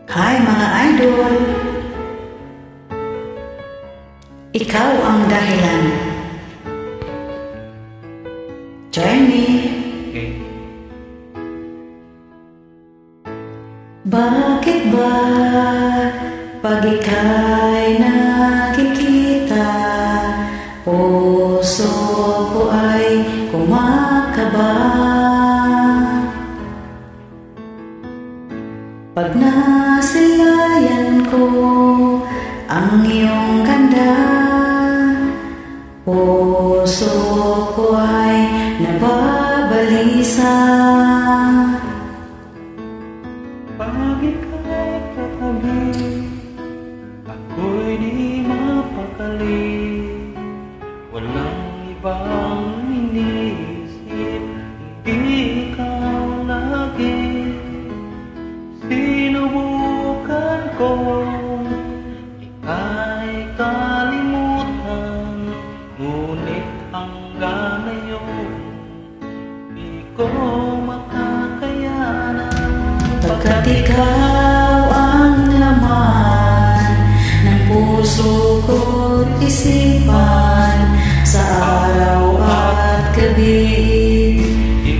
Hi mga idol! Ikaw ang dahilan. Join me. Bakit ba pag ika'y nakikita, puso ko ay kumakaba? Pag nasilayan ko ang iyong ganda, puso ko ay nababalisa. Pag ika'y katabi, ako'y di mapakali. Walang ibang iniisip, hindi ikaw lagi. Sinubukan ko, ika'y kalimutan, ngunit hanggang ngayon di ko makakayanan. Pagkat ikaw ang laman ng puso ko't isipan, sa araw at gabi,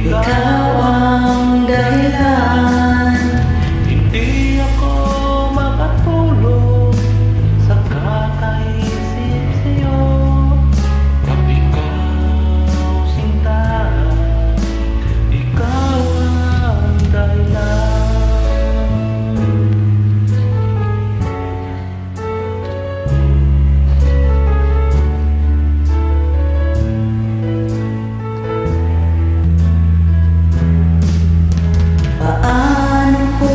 ikaw ang dahilan. Hindi ako makatulog sa kakaisip sa'yo. Pag ikaw sinta, ikaw ang dahilan. Paano ko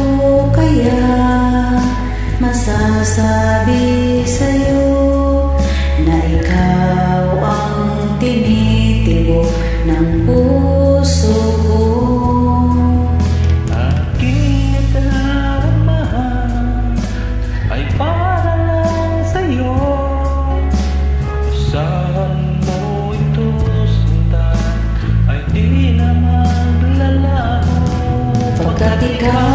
kaya masasabi sa'yo na ikaw ang tinitibok ng puso ko? Aking nadaramahan ay para lang sa'yo. Saan mo ito sinta ay di na maglalaho. Pagkat ikaw